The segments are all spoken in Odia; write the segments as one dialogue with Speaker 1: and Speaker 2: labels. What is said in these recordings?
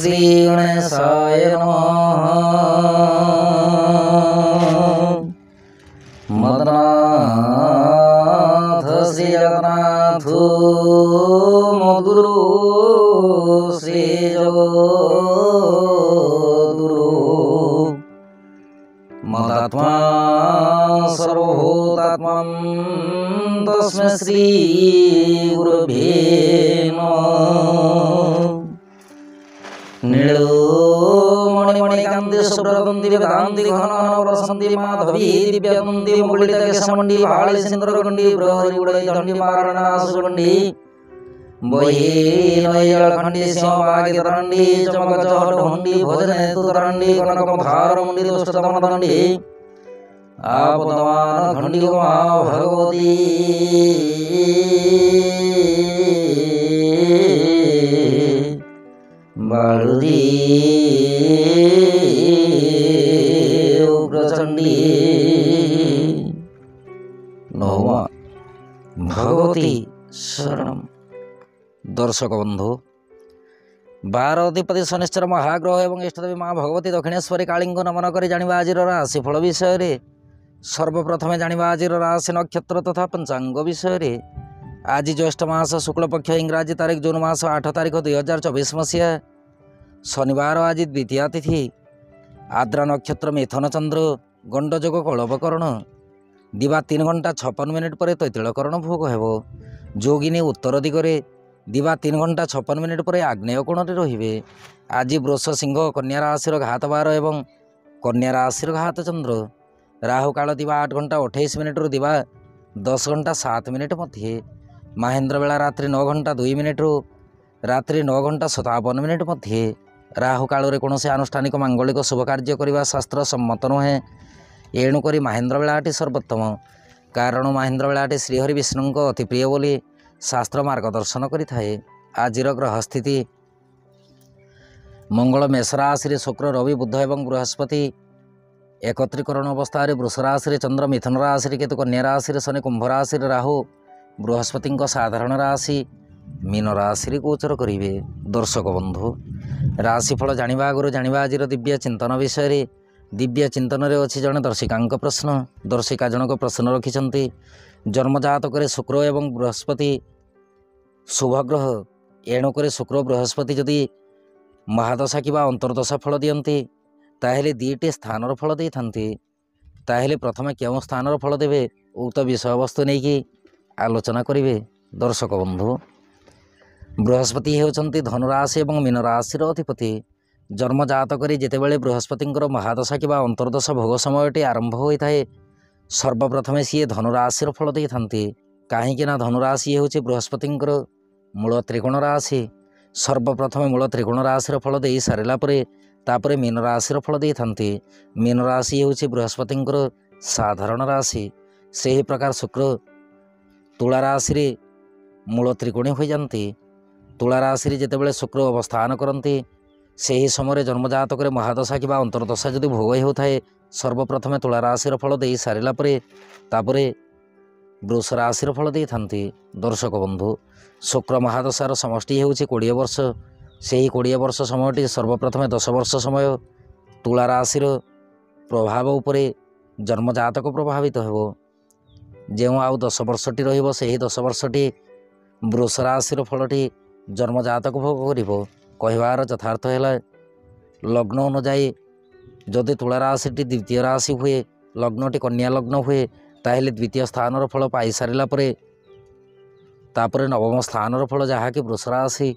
Speaker 1: श्री गणेशाय नमः। मदनाथ श्री जगन्नाथ मद्गुरु श्री जगद्गुरु मदात्मा सर्वभूतात्मा तस्मै श्री गुरुभ्ये नमः। नीलमणिमणिकान्ति शुभ्रदन्ति वेदान्ति घनघनप्रसन्ति माधवी दिव्यदन्ति मुकुलितकेशमण्डी भाळि सिन्दूरगण्डी बृहरिगुडै दण्डी मारणनाशुगण्डी बहिनयलखण्डी सिंहवागितरण्डी चमकचहटहुण्डी भोजनेतुतरण्डी कनकमधारमुण्डी दुष्टतमदण्डी आपदमान खण्डी उमा भगवती बाळुदी प्रचंडी नौमा भगवती शरणम। दर्शक बंधु 12 अधिपति शनिश्चर महाग्रह एवं इष्टदेवी माँ भगवती दक्षिणेश्वरी काली नमन कर जानिबा आजिर राशिफल विषय रे। सर्वप्रथमे जानिबा आजिर राशि नक्षत्र तथा पंचांग विषय रे। आज ज्येष्ठ मास शुक्ल पक्ष इंग्राजी तारीख जून मास 8 तारीख 2024 मसीहा शनिवार। आज द्वितीया तिथि आद्रा नक्षत्र मिथुन चंद्र गंडयोग कलबकरण दिवा 3 घंटा 56 मिनिट पर तैतिलकरण भोग हेब। जोगिनी उत्तर दिगरे दिवा 3 घंटा 56 मिनिट पर आग्नेय कोण रे। आज वृष सिंह कन्या राशि घात 12 एवं कन्या राशि घात चंद्र। राहु काल दिवा 8 घंटा 28 मिनिट रु दिवा 10 घंटा 7 मिनिट मध्य। महेन्द्र बेला रात्रि 9 घंटा 2 मिनिट रु रात्रि 9 घंटा 57 मिनिट मध्य। राहु काल रे कौनसी आनुष्ठानिक मांगलिक शुभ कार्य करने शास्त्र सम्मत नुहे। एणुक महेन्द्र बेलाटी सर्वोत्तम कारण महेन्द्र बेलाटी श्रीहरि विष्णु अति प्रिय बोली शास्त्र मार्गदर्शन करिथाए। आजिर ग्रह स्थिति मंगल मेष राशि शुक्र रवि बुध एवं बृहस्पति एकत्रीकरण अवस्था वृष राशि चंद्र मिथुन राशि केतु कन्या राशि शनि कुंभ राशि राहु बृहस्पति साधारण राशि मीन राशि गोचर करेंगे। दर्शक बंधु राशिफल जानिबा आगुरु जानिबा आजिर दिव्य चिंतन विषय रे। दिव्य चिंतन रे अछि जने दर्शिका प्रश्न। दर्शिका जनक प्रश्न रखिछन्ति जन्मजातक शुक्र एवं बृहस्पति शुभग्रह। एणुक शुक्र बृहस्पति जदि महादशा कि अंतर्दशा फल दियंती ताहेले 2टी स्थानर फल दे थांती। ताहेले प्रथमे केउं स्थानर फल देबे उक्त विषय वस्तु नहीं कि आलोचना करिवे। दर्शक बंधु बृहस्पति हेउछन्ति धनुराशि एवं मीन राशि अधिपति। जन्मजातक जितेबाला बृहस्पति महादशा कि अंतर्दशा भोग समयटी आरंभ होता है सर्वप्रथमे सी धनुराशि फल दे थांती। कहीं धनुराशि हूँ बृहस्पति मूल त्रिकोण राशि। सर्वप्रथमे मूल त्रिकोण राशि फल दे सारा तापर मीन राशि फल दे थांती। मीन राशि हूँ बृहस्पति साधारण राशि। से ही प्रकार शुक्र तुला राशि मूल त्रिकोणी हो जाती। तुला राशि जितेबाला शुक्र अवस्थान करती से ही समय जन्मजातक महादशा कि अंतर्दशा जदि भोग होता है सर्वप्रथमे तुला राशि फल दे सारा वृष राशि फल दे थांती। दर्शक बंधु शुक्र महादशार समष्टि हूँ 20 वर्ष। से ही 20 वर्ष समयटी सर्वप्रथमे 10 वर्ष समय तुला राशि प्रभाव उपरे जन्मजातक प्रभावित हो। जो आउ 10 वर्षटी रही से ही 10 वर्षटी वृष राशि फलटी जन्मजातक भोग कर। कहबार यथार्थ है लग्न अनुजाई जदि तुला राशि द्वितीय राशि हुए लग्नटी कन्या लग्न हुए ताहेले द्वितीय स्थान फल पाई सारा तापर नवम स्थान फल जहाँकि वृष राशि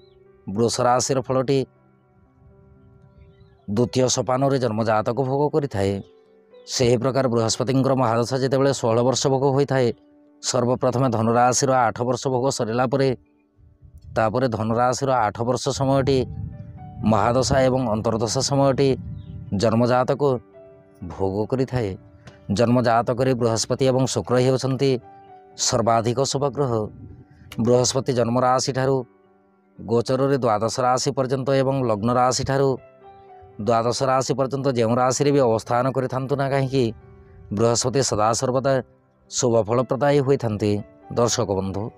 Speaker 1: फलटी द्वितीय सोपान जन्मजातक भोग करें। से ही प्रकार बृहस्पति महादशा जितेबाला 16 वर्ष भोग होता है सर्वप्रथमे धनुराशि 8 वर्ष भोग सरला तापर धनुराशि 8 वर्ष समयटी महादशा एवं अंतर्दशा समयटी जन्मजातक भोग करें। जन्मजातक बृहस्पति एवं शुक्र होती सर्वाधिक शुभग्रह। बृहस्पति जन्म राशि ठारू गोचर द्वादश राशि पर्यंत एवं लग्न राशि ठारू द्वादश राशि पर्यंत जो राशि भी अवस्थान करिथांतु ना कहीं बृहस्पति सदा सर्वदा शुभ फलप्रदायी होता। दर्शक बंधु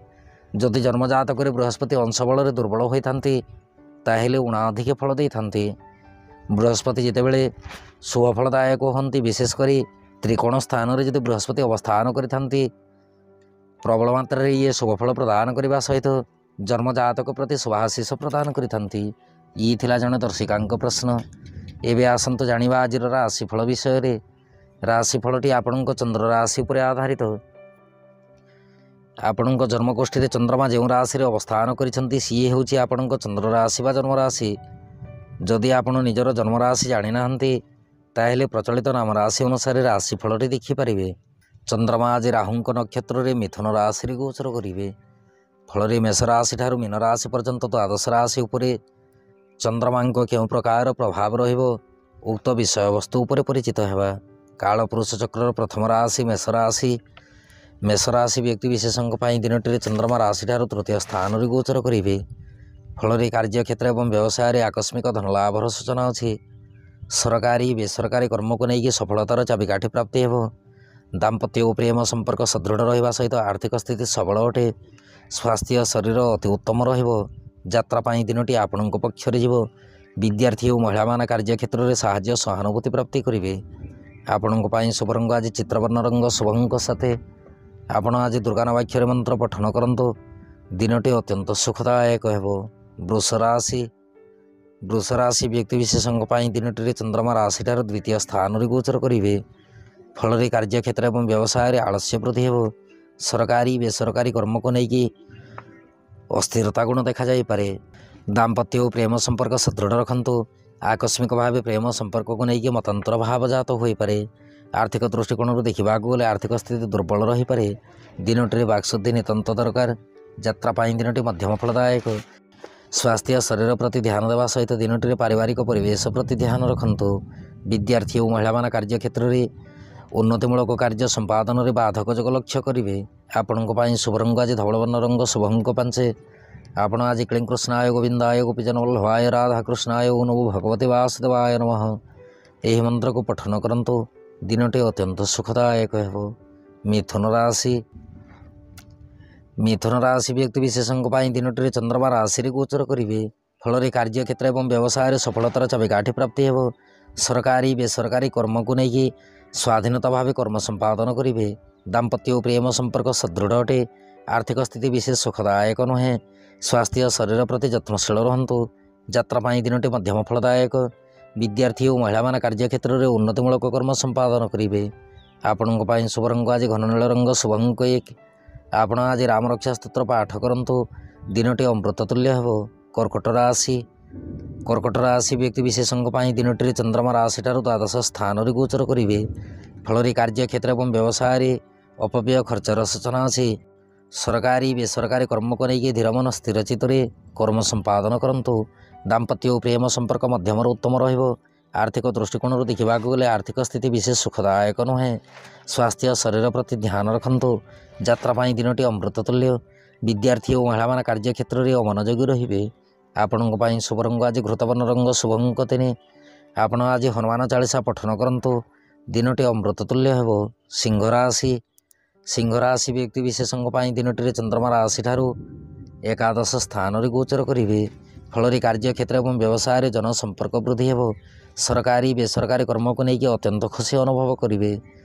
Speaker 1: जदि जन्मजातक बृहस्पति अंश बल दुर्बल होता ତାହେଲେ ଉଣା ଅଧିକ ଫଳ ଦେଇଥାନ୍ତି। ବୃହସ୍ପତି ଯେତେବେଳେ ଶୁଭଫଳଦାୟକ ହୁଅନ୍ତି, ବିଶେଷ କରି ତ୍ରିକୋଣ ସ୍ଥାନରେ ଯଦି ବୃହସ୍ପତି ଅବସ୍ଥାନ କରିଥାନ୍ତି, ପ୍ରବଳ ମାତ୍ରାରେ ଇଏ ଶୁଭଫଳ ପ୍ରଦାନ କରିବା ସହିତ ଜନ୍ମଜାତକ ପ୍ରତି ଶୁଭାଶିଷ ପ୍ରଦାନ କରିଥାନ୍ତି। ଇଏ ଥିଲା ଜଣେ ଦର୍ଶିକାଙ୍କ ପ୍ରଶ୍ନ। ଏବେ ଆସନ୍ତୁ ଜାଣିବା ଆଜିର ରାଶିଫଳ ବିଷୟରେ। ରାଶିଫଳଟି ଆପଣଙ୍କ ଚନ୍ଦ୍ର ରାଶି ଉପରେ ଆଧାରିତ। ଆପଣଙ୍କ ଜନ୍ମଗୋଷ୍ଠୀରେ ଚନ୍ଦ୍ରମା ଯେଉଁ ରାଶିରେ ଅବସ୍ଥାନ କରିଛନ୍ତି ସିଏ ହେଉଛି ଆପଣଙ୍କ ଚନ୍ଦ୍ର ରାଶି ବା ଜନ୍ମରାଶି। ଯଦି ଆପଣ ନିଜର ଜନ୍ମରାଶି ଜାଣିନାହାନ୍ତି ତାହେଲେ ପ୍ରଚଳିତ ନାମ ରାଶି ଅନୁସାରେ ରାଶିଫଳଟି ଦେଖିପାରିବେ। ଚନ୍ଦ୍ରମା ଆଜି ରାହୁଙ୍କ ନକ୍ଷତ୍ରରେ ମିଥୁନ ରାଶିରେ ଗୋଚର କରିବେ। ଫଳରେ ମେଷ ରାଶି ଠାରୁ ମୀନ ରାଶି ପର୍ଯ୍ୟନ୍ତ ଦ୍ୱାଦଶ ରାଶି ଉପରେ ଚନ୍ଦ୍ରମାଙ୍କ କେଉଁ ପ୍ରକାର ପ୍ରଭାବ ରହିବ ଉକ୍ତ ବିଷୟବସ୍ତୁ ଉପରେ ପରିଚିତ ହେବା। କାଳପୁରୁଷ ଚକ୍ରର ପ୍ରଥମ ରାଶି ମେଷ ରାଶି। ମେଷ ରାଶି ବ୍ୟକ୍ତିବିଶେଷଙ୍କ ପାଇଁ ଦିନଟିରେ ଚନ୍ଦ୍ରମା ରାଶିଠାରୁ ତୃତୀୟ ସ୍ଥାନରେ ଗୋଚର କରିବେ। ଫଳରେ କାର୍ଯ୍ୟକ୍ଷେତ୍ର ଏବଂ ବ୍ୟବସାୟରେ ଆକସ୍ମିକ ଧନଲାଭର ସୂଚନା ଅଛି। ସରକାରୀ ବେସରକାରୀ କର୍ମକୁ ନେଇକି ସଫଳତାର ଚାବିକାଠି ପ୍ରାପ୍ତି ହେବ। ଦାମ୍ପତ୍ୟ ଓ ପ୍ରେମ ସମ୍ପର୍କ ସୁଦୃଢ଼ ରହିବା ସହିତ ଆର୍ଥିକ ସ୍ଥିତି ସବଳ ଅଟେ। ସ୍ୱାସ୍ଥ୍ୟ ଶରୀର ଅତି ଉତ୍ତମ ରହିବ। ଯାତ୍ରା ପାଇଁ ଦିନଟି ଆପଣଙ୍କ ପକ୍ଷରେ ଯିବ। ବିଦ୍ୟାର୍ଥୀ ଓ ମହିଳାମାନେ କାର୍ଯ୍ୟକ୍ଷେତ୍ରରେ ସାହାଯ୍ୟ ସହାନୁଭୂତି ପ୍ରାପ୍ତି କରିବେ। ଆପଣଙ୍କ ପାଇଁ ଶୁଭ ରଙ୍ଗ ଆଜି ଚିତ୍ରବର୍ଣ୍ଣ ରଙ୍ଗ। ଶୁଭଙ୍କ ସାଥେ ଆପଣ ଆଜି ଦୁର୍ଗା ନବାକ୍ଷରୀ ମନ୍ତ୍ର ପଠନ କରନ୍ତୁ। ଦିନଟି ଅତ୍ୟନ୍ତ ସୁଖଦାୟକ ହେବ। ବୃଷ ରାଶି। ବୃଷ ରାଶି ବ୍ୟକ୍ତିବିଶେଷଙ୍କ ପାଇଁ ଦିନଟିରେ ଚନ୍ଦ୍ରମା ରାଶିଠାରୁ ଦ୍ୱିତୀୟ ସ୍ଥାନରେ ଗୋଚର କରିବେ। ଫଳରେ କାର୍ଯ୍ୟକ୍ଷେତ୍ର ଏବଂ ବ୍ୟବସାୟରେ ଆଳସ୍ୟ ବୃଦ୍ଧି ହେବ। ସରକାରୀ ବେସରକାରୀ କର୍ମକୁ ନେଇକି ଅସ୍ଥିରତା ଗୁଣ ଦେଖାଯାଇପାରେ। ଦାମ୍ପତ୍ୟ ଓ ପ୍ରେମ ସମ୍ପର୍କ ସୁଦୃଢ଼ ରଖନ୍ତୁ। ଆକସ୍ମିକ ଭାବେ ପ୍ରେମ ସମ୍ପର୍କକୁ ନେଇକି ମତାନ୍ତର ଭାବଜାତ ହୋଇପାରେ। ଆର୍ଥିକ ଦୃଷ୍ଟିକୋଣରୁ ଦେଖିବାକୁ ଗଲେ ଆର୍ଥିକ ସ୍ଥିତି ଦୁର୍ବଳ ରହିପାରେ। ଦିନଟିରେ ବାକ୍ଶୁଦ୍ଧି ନିତାନ୍ତ ଦରକାର। ଯାତ୍ରା ପାଇଁ ଦିନଟି ମଧ୍ୟମ ଫଳଦାୟକ। ସ୍ୱାସ୍ଥ୍ୟ ଶରୀର ପ୍ରତି ଧ୍ୟାନ ଦେବା ସହିତ ଦିନଟିରେ ପାରିବାରିକ ପରିବେଶ ପ୍ରତି ଧ୍ୟାନ ରଖନ୍ତୁ। ବିଦ୍ୟାର୍ଥୀ ଓ ମହିଳାମାନେ କାର୍ଯ୍ୟକ୍ଷେତ୍ରରେ ଉନ୍ନତିମୂଳକ କାର୍ଯ୍ୟ ସମ୍ପାଦନରେ ବାଧକ ଯୋଗ ଲକ୍ଷ୍ୟ କରିବେ। ଆପଣଙ୍କ ପାଇଁ ଶୁଭ ରଙ୍ଗ ଆଜି ଧବଳବର୍ଣ୍ଣ ରଙ୍ଗ। ଶୁଭଙ୍କ ପାଞ୍ଚେ ଆପଣ ଆଜି କ୍ଳିଂ କୃଷ୍ଣାୟ ଗୋବିନ୍ଦାୟ ଗୋପୀଜନବଲ୍ଲଭାୟ ରାଧାକୃଷ୍ଣାୟ ନମୋ ଭଗବତେ ବାସୁଦେବାୟ ନମଃ ଏହି ମନ୍ତ୍ରକୁ ପଠନ କରନ୍ତୁ। ଦିନଟି ଅତ୍ୟନ୍ତ ସୁଖଦାୟକ ହେବ। ମିଥୁନ ରାଶି। ମିଥୁନ ରାଶି ବ୍ୟକ୍ତିବିଶେଷଙ୍କ ପାଇଁ ଦିନଟିରେ ଚନ୍ଦ୍ରମା ରାଶିରେ ଗୋଚର କରିବେ। ଫଳରେ କାର୍ଯ୍ୟକ୍ଷେତ୍ର ଏବଂ ବ୍ୟବସାୟରେ ସଫଳତାର ଚାବିକାଠି ପ୍ରାପ୍ତି ହେବ। ସରକାରୀ ବେସରକାରୀ କର୍ମକୁ ନେଇକି ସ୍ୱାଧୀନତା ଭାବେ କର୍ମ ସମ୍ପାଦନ କରିବେ। ଦାମ୍ପତ୍ୟ ଓ ପ୍ରେମ ସମ୍ପର୍କ ସୁଦୃଢ଼ ଅଟେ। ଆର୍ଥିକ ସ୍ଥିତି ବିଶେଷ ସୁଖଦାୟକ ନୁହେଁ। ସ୍ୱାସ୍ଥ୍ୟ ଶରୀର ପ୍ରତି ଯତ୍ନଶୀଳ ରୁହନ୍ତୁ। ଯାତ୍ରା ପାଇଁ ଦିନଟି ମଧ୍ୟମ ଫଳଦାୟକ। ବିଦ୍ୟାର୍ଥୀ ଓ ମହିଳାମାନେ କାର୍ଯ୍ୟକ୍ଷେତ୍ରରେ ଉନ୍ନତିମୂଳକ କର୍ମ ସମ୍ପାଦନ କରିବେ। ଆପଣଙ୍କ ପାଇଁ ଶୁଭ ରଙ୍ଗ ଆଜି ଘନନୀଳ ରଙ୍ଗ। ଶୁଭଙ୍କ ଏକ ଆପଣ ଆଜି ରାମରକ୍ଷା ସ୍ତୋତ୍ର ପାଠ କରନ୍ତୁ। ଦିନଟି ଅମୃତ ତୁଲ୍ୟ ହେବ। କର୍କଟ ରାଶି। କର୍କଟ ରାଶି ବ୍ୟକ୍ତିବିଶେଷଙ୍କ ପାଇଁ ଦିନଟିରେ ଚନ୍ଦ୍ରମା ରାଶିଠାରୁ ଦ୍ୱାଦଶ ସ୍ଥାନରେ ଗୋଚର କରିବେ। ଫଳରେ କାର୍ଯ୍ୟକ୍ଷେତ୍ର ଏବଂ ବ୍ୟବସାୟରେ ଅପବ୍ୟୟ ଖର୍ଚ୍ଚର ସୂଚନା ଅଛି। ସରକାରୀ ବେସରକାରୀ କର୍ମକୁ ନେଇକି ଧୀରମନ ସ୍ଥିର ଚିତ୍ତରେ କର୍ମ ସମ୍ପାଦନ କରନ୍ତୁ। ଦାମ୍ପତ୍ୟ ଓ ପ୍ରେମ ସମ୍ପର୍କ ମଧ୍ୟମରୁ ଉତ୍ତମ ରହିବ। ଆର୍ଥିକ ଦୃଷ୍ଟିକୋଣରୁ ଦେଖିବାକୁ ଗଲେ ଆର୍ଥିକ ସ୍ଥିତି ବିଶେଷ ସୁଖଦାୟକ ନୁହେଁ। ସ୍ୱାସ୍ଥ୍ୟ ଶରୀର ପ୍ରତି ଧ୍ୟାନ ରଖନ୍ତୁ। ଯାତ୍ରା ପାଇଁ ଦିନଟି ଅମୃତ ତୁଲ୍ୟ। ବିଦ୍ୟାର୍ଥୀ ଓ ମହିଳାମାନେ କାର୍ଯ୍ୟକ୍ଷେତ୍ରରେ ଅମନୋଯୋଗୀ ରହିବେ। ଆପଣଙ୍କ ପାଇଁ ଶୁଭ ରଙ୍ଗ ଆଜି ଘୃତବର୍ଣ୍ଣ ରଙ୍ଗ। ଶୁଭଙ୍କ ତିନି ଆପଣ ଆଜି ହନୁମାନ ଚାଳିଶା ପଠନ କରନ୍ତୁ। ଦିନଟି ଅମୃତ ତୁଲ୍ୟ ହେବ। ସିଂହ ରାଶି। ସିଂହ ରାଶି ବ୍ୟକ୍ତିବିଶେଷଙ୍କ ପାଇଁ ଦିନଟିରେ ଚନ୍ଦ୍ରମା ରାଶିଠାରୁ ଏକାଦଶ ସ୍ଥାନରେ ଗୋଚର କରିବେ। ଫଳରେ କାର୍ଯ୍ୟକ୍ଷେତ୍ର ଏବଂ ବ୍ୟବସାୟରେ ଜନସମ୍ପର୍କ ବୃଦ୍ଧି ହେବ। ସରକାରୀ ବେସରକାରୀ କର୍ମକୁ ନେଇକି ଅତ୍ୟନ୍ତ ଖୁସି ଅନୁଭବ କରିବେ।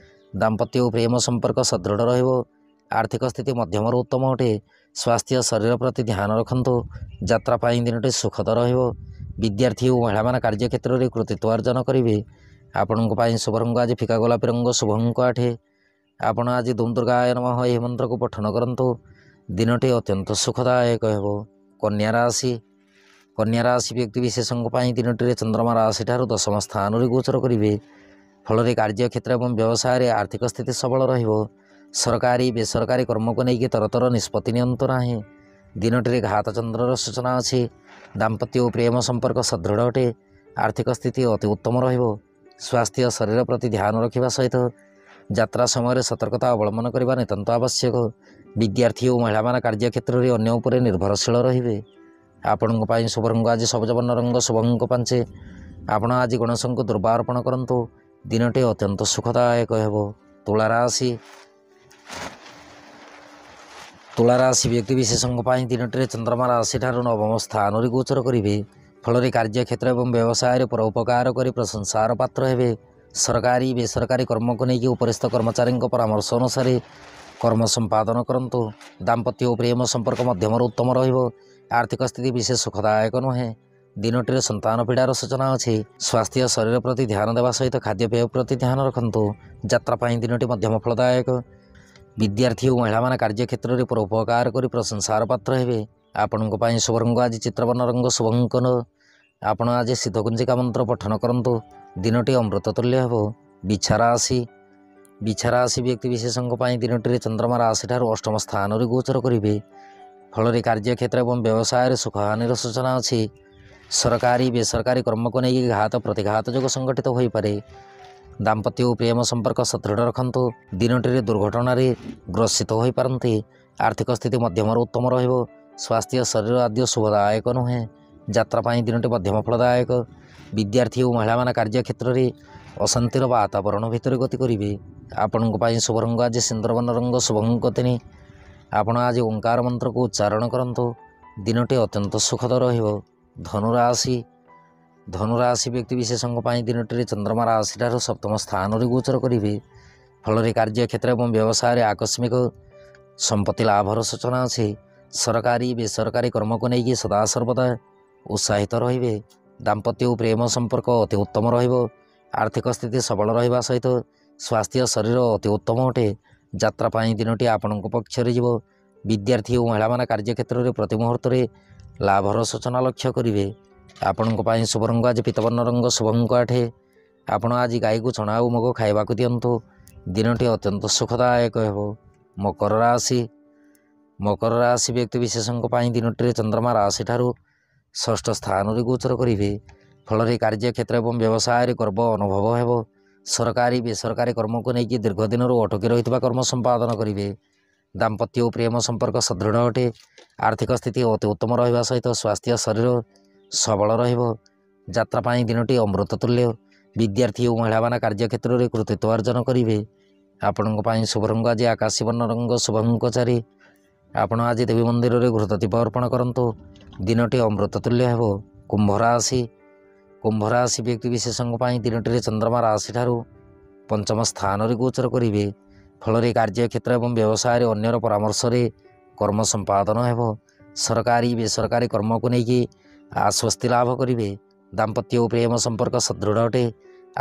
Speaker 1: ଦାମ୍ପତ୍ୟ ଓ ପ୍ରେମ ସମ୍ପର୍କ ସୁଦୃଢ଼ ରହିବ। ଆର୍ଥିକ ସ୍ଥିତି ମଧ୍ୟମରୁ ଉତ୍ତମ ଅଟେ। ସ୍ୱାସ୍ଥ୍ୟ ଶରୀର ପ୍ରତି ଧ୍ୟାନ ରଖନ୍ତୁ। ଯାତ୍ରା ପାଇଁ ଦିନଟି ସୁଖଦ ରହିବ। ବିଦ୍ୟାର୍ଥୀ ଓ ମହିଳାମାନେ କାର୍ଯ୍ୟକ୍ଷେତ୍ରରେ କୃତିତ୍ୱ ଅର୍ଜନ କରିବେ। ଆପଣଙ୍କ ପାଇଁ ଶୁଭ ରଙ୍ଗ ଆଜି ଫିକା ଗୋଲାପୀ ରଙ୍ଗ। ଶୁଭଙ୍କ ଆଠେ ଆପଣ ଆଜି ଧୂମ ଦୁର୍ଗାୟ ନମଃ ଏହି ମନ୍ତ୍ରକୁ ପଠନ କରନ୍ତୁ। ଦିନଟି ଅତ୍ୟନ୍ତ ସୁଖଦାୟକ ହେବ। କନ୍ୟା ରାଶି। କନ୍ୟା ରାଶି ବ୍ୟକ୍ତିବିଶେଷଙ୍କ ପାଇଁ ଦିନଟିରେ ଚନ୍ଦ୍ରମା ରାଶିଠାରୁ ଦଶମ ସ୍ଥାନରେ ଗୋଚର କରିବେ। ଫଳରେ କାର୍ଯ୍ୟକ୍ଷେତ୍ର ଏବଂ ବ୍ୟବସାୟରେ ଆର୍ଥିକ ସ୍ଥିତି ସବଳ ରହିବ। ସରକାରୀ ବେସରକାରୀ କର୍ମକୁ ନେଇକି ତରତର ନିଷ୍ପତ୍ତି ନିଅନ୍ତୁ ନାହିଁ। ଦିନଟିରେ ଘାତ ଚନ୍ଦ୍ରର ସୂଚନା ଅଛି। ଦାମ୍ପତ୍ୟ ଓ ପ୍ରେମ ସମ୍ପର୍କ ସୁଦୃଢ଼ ଅଟେ। ଆର୍ଥିକ ସ୍ଥିତି ଅତି ଉତ୍ତମ ରହିବ। ସ୍ୱାସ୍ଥ୍ୟ ଶରୀର ପ୍ରତି ଧ୍ୟାନ ରଖିବା ସହିତ ଯାତ୍ରା ସମୟରେ ସତର୍କତା ଅବଲମ୍ବନ କରିବା ନିତାନ୍ତ ଆବଶ୍ୟକ। ବିଦ୍ୟାର୍ଥୀ ଓ ମହିଳାମାନେ କାର୍ଯ୍ୟକ୍ଷେତ୍ରରେ ଅନ୍ୟ ଉପରେ ନିର୍ଭରଶୀଳ ରହିବେ। ଆପଣଙ୍କ ପାଇଁ ଶୁଭ ରଙ୍ଗ ଆଜି ସବୁଜ ବର୍ଣ୍ଣ ରଙ୍ଗ। ଶୁଭଙ୍କ ପାଞ୍ଚେ ଆପଣ ଆଜି ଗଣେଶଙ୍କୁ ଦୁର୍ବା ଅର୍ପଣ କରନ୍ତୁ। ଦିନଟି ଅତ୍ୟନ୍ତ ସୁଖଦାୟକ ହେବ। ତୁଳା ରାଶି। ତୁଳା ରାଶି ବ୍ୟକ୍ତିବିଶେଷଙ୍କ ପାଇଁ ଦିନଟିରେ ଚନ୍ଦ୍ରମା ରାଶିଠାରୁ ନବମ ସ୍ଥାନରେ ଗୋଚର କରିବେ। ଫଳରେ କାର୍ଯ୍ୟକ୍ଷେତ୍ର ଏବଂ ବ୍ୟବସାୟରେ ପରୋପକାର କରି ପ୍ରଶଂସାର ପାତ୍ର ହେବେ। ସରକାରୀ ବେସରକାରୀ କର୍ମକୁ ନେଇକି ଉପରିସ୍ଥ କର୍ମଚାରୀଙ୍କ ପରାମର୍ଶ ଅନୁସାରେ କର୍ମ ସମ୍ପାଦନ କରନ୍ତୁ। ଦାମ୍ପତ୍ୟ ଓ ପ୍ରେମ ସମ୍ପର୍କ ମଧ୍ୟମରୁ ଉତ୍ତମ ରହିବ। ଆର୍ଥିକ ସ୍ଥିତି ବିଶେଷ ସୁଖଦାୟକ ନୁହେଁ। ଦିନଟିରେ ସନ୍ତାନ ପୀଡ଼ାର ସୂଚନା ଅଛି। ସ୍ୱାସ୍ଥ୍ୟ ଶରୀର ପ୍ରତି ଧ୍ୟାନ ଦେବା ସହିତ ଖାଦ୍ୟପେୟ ପ୍ରତି ଧ୍ୟାନ ରଖନ୍ତୁ। ଯାତ୍ରା ପାଇଁ ଦିନଟି ମଧ୍ୟମ ଫଳଦାୟକ। ବିଦ୍ୟାର୍ଥୀ ଓ ମହିଳାମାନେ କାର୍ଯ୍ୟକ୍ଷେତ୍ରରେ ପରୋପକାର କରି ପ୍ରଶଂସାର ପାତ୍ର ହେବେ। ଆପଣଙ୍କ ପାଇଁ ଶୁଭ ରଙ୍ଗ ଆଜି ଚିତ୍ରବର୍ଣ୍ଣ ରଙ୍ଗ ଶୁଭ ଅଙ୍କନ। ଆପଣ ଆଜି ସିଦ୍ଧକୁଞ୍ଜିକା ମନ୍ତ୍ର ପଠନ କରନ୍ତୁ। ଦିନଟି ଅମୃତ ତୁଲ୍ୟ ହେବ। ବିଛା ରାଶି ବ୍ୟକ୍ତି ବିଶେଷଙ୍କ ପାଇଁ ଦିନଟିରେ ଚନ୍ଦ୍ରମା ରାଶିଠାରୁ ଅଷ୍ଟମ ସ୍ଥାନରେ ଗୋଚର କରିବେ। ଫଳରେ କାର୍ଯ୍ୟକ୍ଷେତ୍ର ଏବଂ ବ୍ୟବସାୟରେ ସୁଖହାନିର ସୂଚନା ଅଛି। ସରକାରୀ ବେସରକାରୀ କର୍ମକୁ ନେଇକି ଘାତ ପ୍ରତିଘାତ ଯୋଗ ସଂଗଠିତ ହୋଇପାରେ। ଦାମ୍ପତ୍ୟ ଓ ପ୍ରେମ ସମ୍ପର୍କ ସୁଦୃଢ଼ ରଖନ୍ତୁ। ଦିନଟିରେ ଦୁର୍ଘଟଣାରେ ଗ୍ରସିତ ହୋଇପାରନ୍ତି। ଆର୍ଥିକ ସ୍ଥିତି ମଧ୍ୟମରୁ ଉତ୍ତମ ରହିବ। ସ୍ୱାସ୍ଥ୍ୟ ଶରୀର ଆଦ୍ୟ ଶୁଭଦାୟକ ନୁହେଁ। ଯାତ୍ରା ପାଇଁ ଦିନଟି ମଧ୍ୟମ ଫଳଦାୟକ। ବିଦ୍ୟାର୍ଥୀ ଓ ମହିଳାମାନେ କାର୍ଯ୍ୟକ୍ଷେତ୍ରରେ ଅଶାନ୍ତିର ବାତାବରଣ ଭିତରେ ଗତି କରିବେ। ଆପଣଙ୍କ ପାଇଁ ଶୁଭ ରଙ୍ଗ ଆଜି ସିନ୍ଦୁରବର୍ଣ୍ଣ ରଙ୍ଗ ଶୁଭ ଅଙ୍କ 3। ଆପଣ ଆଜି ଓଙ୍କାର ମନ୍ତ୍ରକୁ ଉଚ୍ଚାରଣ କରନ୍ତୁ। ଦିନଟି ଅତ୍ୟନ୍ତ ସୁଖଦ ରହିବ। ଧନୁରାଶି ବ୍ୟକ୍ତି ବିଶେଷଙ୍କ ପାଇଁ ଦିନଟିରେ ଚନ୍ଦ୍ରମା ରାଶିଠାରୁ ସପ୍ତମ ସ୍ଥାନରେ ଗୋଚର କରିବେ। ଫଳରେ କାର୍ଯ୍ୟକ୍ଷେତ୍ର ଏବଂ ବ୍ୟବସାୟରେ ଆକସ୍ମିକ ସମ୍ପତ୍ତି ଲାଭର ସୂଚନା ଅଛି। ସରକାରୀ ବେସରକାରୀ କର୍ମକୁ ନେଇକି ସଦାସର୍ବଦା ଉତ୍ସାହିତ ରହିବେ। ଦାମ୍ପତ୍ୟ ଓ ପ୍ରେମ ସମ୍ପର୍କ ଅତି ଉତ୍ତମ ରହିବ। ଆର୍ଥିକ ସ୍ଥିତି ସବଳ ରହିବା ସହିତ ସ୍ୱାସ୍ଥ୍ୟ ଶରୀର ଅତି ଉତ୍ତମ ଅଟେ। ଯାତ୍ରା ପାଇଁ ଦିନଟି ଆପଣଙ୍କ ପକ୍ଷରେ ଯିବ। ବିଦ୍ୟାର୍ଥୀ ଓ ମହିଳାମାନେ କାର୍ଯ୍ୟକ୍ଷେତ୍ରରେ ପ୍ରତି ମୁହୂର୍ତ୍ତରେ ଲାଭର ସୂଚନା ଲକ୍ଷ୍ୟ କରିବେ। ଆପଣଙ୍କ ପାଇଁ ଶୁଭ ରଙ୍ଗ ଆଜି ପୀତବର୍ଣ୍ଣ ରଙ୍ଗ ଶୁଭ ଅଙ୍କ 8। ଆପଣ ଆଜି ଗାଈକୁ ଚଣା ଆଉ ମୁଗ ଖାଇବାକୁ ଦିଅନ୍ତୁ। ଦିନଟି ଅତ୍ୟନ୍ତ ସୁଖଦାୟକ ହେବ। ମକର ରାଶି ବ୍ୟକ୍ତି ବିଶେଷଙ୍କ ପାଇଁ ଦିନଟିରେ ଚନ୍ଦ୍ରମା ରାଶିଠାରୁ ଷଷ୍ଠ ସ୍ଥାନରେ ଗୋଚର କରିବେ। ଫଳରେ କାର୍ଯ୍ୟକ୍ଷେତ୍ର ଏବଂ ବ୍ୟବସାୟରେ ଗର୍ବ ଅନୁଭବ ହେବ। ସରକାରୀ ବେସରକାରୀ କର୍ମକୁ ନେଇକି ଦୀର୍ଘ ଦିନରୁ ଅଟକି ରହିଥିବା କର୍ମ ସମ୍ପାଦନ କରିବେ। ଦାମ୍ପତ୍ୟ ଓ ପ୍ରେମ ସମ୍ପର୍କ ସୁଦୃଢ଼ ଅଟେ। ଆର୍ଥିକ ସ୍ଥିତି ଅତି ଉତ୍ତମ ରହିବା ସହିତ ସ୍ୱାସ୍ଥ୍ୟ ଶରୀର ସବଳ ରହିବ। ଯାତ୍ରା ପାଇଁ ଦିନଟି ଅମୃତ ତୁଲ୍ୟ। ବିଦ୍ୟାର୍ଥୀ ଓ ମହିଳାମାନେ କାର୍ଯ୍ୟକ୍ଷେତ୍ରରେ କୃତିତ୍ୱ ଅର୍ଜନ କରିବେ। ଆପଣଙ୍କ ପାଇଁ ଶୁଭ ରଙ୍ଗ ଆଜି ଆକାଶୀ ବର୍ଣ୍ଣ ରଙ୍ଗ ଶୁଭ ଅଙ୍କ 4। ଆପଣ ଆଜି ଦେବୀ ମନ୍ଦିରରେ ଘୃତ ଦୀପ ଅର୍ପଣ କରନ୍ତୁ। ଦିନଟି ଅମୃତ ତୁଲ୍ୟ ହେବ। କୁମ୍ଭ ରାଶି ବ୍ୟକ୍ତି ବିଶେଷଙ୍କ ପାଇଁ ଦିନଟିରେ ଚନ୍ଦ୍ରମା ରାଶିଠାରୁ ପଞ୍ଚମ ସ୍ଥାନରେ ଗୋଚର କରିବେ। ଫଳରେ କାର୍ଯ୍ୟକ୍ଷେତ୍ର ଏବଂ ବ୍ୟବସାୟରେ ଅନ୍ୟର ପରାମର୍ଶରେ କର୍ମ ସମ୍ପାଦନ ହେବ। ସରକାରୀ ବେସରକାରୀ କର୍ମକୁ ନେଇକି ଆଶ୍ୱସ୍ତି ଲାଭ କରିବେ। ଦାମ୍ପତ୍ୟ ଓ ପ୍ରେମ ସମ୍ପର୍କ ସୁଦୃଢ଼ ଅଟେ।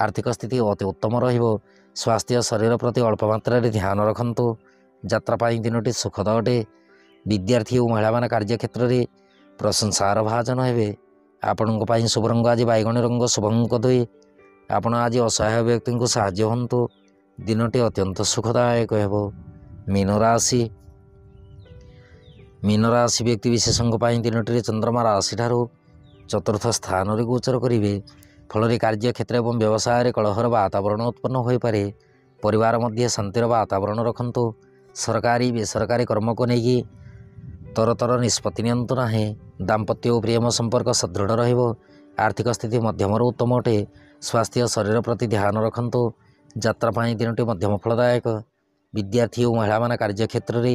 Speaker 1: ଆର୍ଥିକ ସ୍ଥିତି ଅତି ଉତ୍ତମ ରହିବ। ସ୍ୱାସ୍ଥ୍ୟ ଶରୀର ପ୍ରତି ଅଳ୍ପ ମାତ୍ରାରେ ଧ୍ୟାନ ରଖନ୍ତୁ। ଯାତ୍ରା ପାଇଁ ଦିନଟି ସୁଖଦ ଅଟେ। ବିଦ୍ୟାର୍ଥୀ ଓ ମହିଳାମାନେ କାର୍ଯ୍ୟକ୍ଷେତ୍ରରେ ପ୍ରଶଂସାର ଭାଜନ ହେବେ। ଆପଣଙ୍କ ପାଇଁ ଶୁଭ ରଙ୍ଗ ଆଜି ବାଇଗଣୀ ରଙ୍ଗ ଶୁଭ ଅଙ୍କ 2। ଆପଣ ଆଜି ଅସହାୟ ବ୍ୟକ୍ତିଙ୍କୁ ସାହାଯ୍ୟ ହୁଅନ୍ତୁ। ଦିନଟି ଅତ୍ୟନ୍ତ ସୁଖଦାୟକ ହେବ। ମୀନ ରାଶି ବ୍ୟକ୍ତି ବିଶେଷଙ୍କ ପାଇଁ ଦିନଟିରେ ଚନ୍ଦ୍ରମା ରାଶିଠାରୁ ଚତୁର୍ଥ ସ୍ଥାନରେ ଗୋଚର କରିବେ। ଫଳରେ କାର୍ଯ୍ୟକ୍ଷେତ୍ର ଏବଂ ବ୍ୟବସାୟରେ କଳହର ବାତାବରଣ ଉତ୍ପନ୍ନ ହୋଇପାରେ। ପରିବାର ମଧ୍ୟ ଶାନ୍ତିର ବାତାବରଣ ରଖନ୍ତୁ। ସରକାରୀ ବେସରକାରୀ କର୍ମକୁ ନେଇକି ତରତର ନିଷ୍ପତ୍ତି ନିଅନ୍ତୁ ନାହିଁ। ଦାମ୍ପତ୍ୟ ଓ ପ୍ରେମ ସମ୍ପର୍କ ସୁଦୃଢ଼ ରହିବ। ଆର୍ଥିକ ସ୍ଥିତି ମଧ୍ୟମରୁ ଉତ୍ତମ ଅଟେ। ସ୍ୱାସ୍ଥ୍ୟ ଶରୀର ପ୍ରତି ଧ୍ୟାନ ରଖନ୍ତୁ। ଯାତ୍ରା ପାଇଁ ଦିନଟି ମଧ୍ୟମ ଫଳଦାୟକ। ବିଦ୍ୟାର୍ଥୀ ଓ ମହିଳାମାନେ କାର୍ଯ୍ୟକ୍ଷେତ୍ରରେ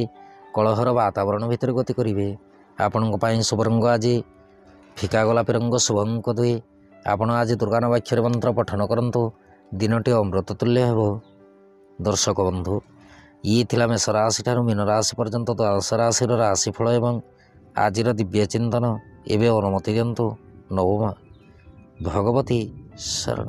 Speaker 1: କଳହର ବାତାବରଣ ଭିତରେ ଗତି କରିବେ। ଆପଣଙ୍କ ପାଇଁ ଶୁଭ ରଙ୍ଗ ଆଜି ଫିକା ଗୋଲାପୀ ରଙ୍ଗ ଶୁଭ ଅଙ୍କ 2। ଆପଣ ଆଜି ଦୁର୍ଗା ନବାକ୍ଷରୀ ମନ୍ତ୍ର ପଠନ କରନ୍ତୁ। ଦିନଟି ଅମୃତ ତୁଲ୍ୟ ହେବ। ଦର୍ଶକ ବନ୍ଧୁ, ଇଏ ଥିଲା ମେଷ ରାଶିଠାରୁ ମୀନ ରାଶି ପର୍ଯ୍ୟନ୍ତ 12 ରାଶିର ରାଶିଫଳ ଏବଂ ଆଜିର ଦିବ୍ୟ ଚିନ୍ତନ। ଏବେ ଅନୁମତି ଦିଅନ୍ତୁ। ନବମା ଭଗବତୀ ଶରଣ।